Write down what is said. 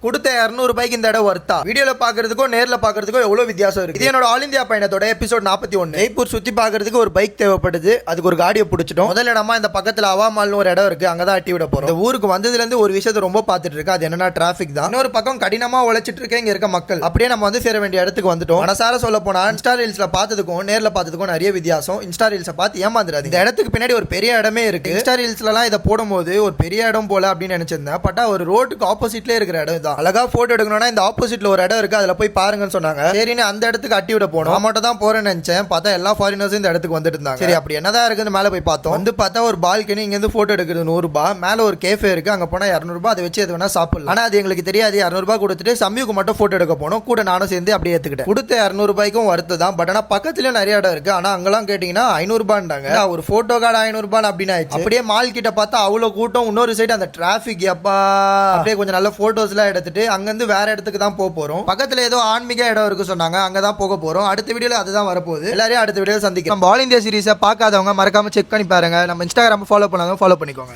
கொடுத்த 200 ரூபாய்க்கு இந்த இடம் வர்த்தா? வீடியோல பாக்குறதுக்கும் நேர்ல பாக்குறதுக்கும் எவ்வளவு வித்தியாசம் இருக்கு. இது என்னோட ஆல் இந்தியா பயணத்தோட எபிசோட் 41. ஜெய்ப்பூர் சுத்தி பாக்குறதுக்கு ஒரு பைக் தேவைப்படுது. அதுக்கு ஒரு காடியை பிடிச்சிட்டோம். முதல்ல நம்ம இந்த பக்கத்துல அவாமால்னு ஒரு இடம் இருக்கு, அங்கதான் அட்டி விட போறோம். இந்த ஊருக்கு வந்ததுல இருந்து ஒரு விஷயத்தை ரொம்ப பாத்துட்டு இருக்கு, அது என்னன்னா டிராபிக் தான். இன்னொரு பக்கம் கடினமா உழைச்சிட்டு இருக்க இங்க இருக்க மக்கள். அப்படியே நம்ம வந்து சேர வேண்டிய இடத்துக்கு வந்துட்டோம். மனசார சொல்ல போனா இன்ஸ்டா ரீல்ஸ்ல பார்த்ததுக்கும் நேர்ல பார்த்ததுக்கும் நிறைய வித்தியாசம். இன்ஸ்டா ரீல்ஸை பார்த்து ஏமாந்துடாது. இந்த இடத்துக்கு பின்னாடி ஒரு பெரிய இடமே இருக்கு. இன்ஸ்டா ரீல்ஸ்ல எல்லாம் இதை போடும்போது ஒரு பெரிய இடம் போல அப்படின்னு நினைச்சிருந்தேன். பட்டா ஒரு ரோட்டுக்கு ஆப்போசிட்ல இருக்கிற இடம் தான். அழகா போட்டோ எடுக்க இந்த ஆப்போசிட்ல ஒரு இடம் இருக்கு, அதுல போய் பாருங்கன்னு சொன்னாங்க. சரின்னு அந்த இடத்துக்கு அட்டி விட போனோம். நான் மட்டும் தான் போறேன்னு நினைச்சேன். பார்த்தா எல்லா ஃபாரினர்ஸும் இந்த இடத்துக்கு வந்துட்டு இருந்தாங்க. சரி அப்படி என்னதான் இருக்குன்னு மேல போய் பார்த்தோம். வந்து பார்த்தா ஒரு பால்கனி, இங்க இருந்து போட்டோ எடுக்கிறது 100 ரூபாய், மேல ஒரு கேஃபே இருக்கு, அங்க போனா 200 ரூபாய். அதை வச்சு எது வேணா சாப்பிடலாம். ஆனா அது எங்களுக்கு தெரியாது. 200 ரூபாய் கொடுத்துட்டு சம்யுக்கு மட்டும் போட்டோ எடுக்க போனோம். கூட நானும் சேர்ந்து அப்படியே ஏத்துக்கிட்டேன். கொடுத்த 200 ரூபாய்க்கும் வருது தான். பட் ஆனா பக்கத்துலயும் நிறைய இடம் இருக்கு. ஆனா அங்கெல்லாம் கேட்டீங்கன்னா 500 ரூபாய்ன்றாங்க. ஒரு போட்டோ கார்டு 500 ரூபாய் அப்படின்னு ஆயிடுச்சு. அப்படியே மால் கிட்ட பார்த்தா அவ்வளவு கூட்டம். இன்னொரு சைடு அந்த டிராபிக் எப்பா. அப்படியே கொஞ்சம் நல்ல போட்டோஸ் எல்லாம் எடுத்துட்டு அங்க இருந்து வேற இடத்துக்கு தான் போறோம். பக்கத்துல ஏதோ ஆன்மீக இடம் இருக்கு சொன்னாங்க, அங்கதான் போக போறோம். அடுத்த வீடியோல அதுதான் வரப்போகுது. எல்லாரையும் அடுத்த வீடியோல சந்திக்கிறோம். நம்ம ஆல் இந்தியா சீரிஸை பார்க்காதவங்க மறக்காம செக் பண்ணி பாருங்க. நம்ம இன்ஸ்டாகிராம் ஃபாலோ பண்ணாங்க, ஃபாலோ பண்ணிக்கோங்க.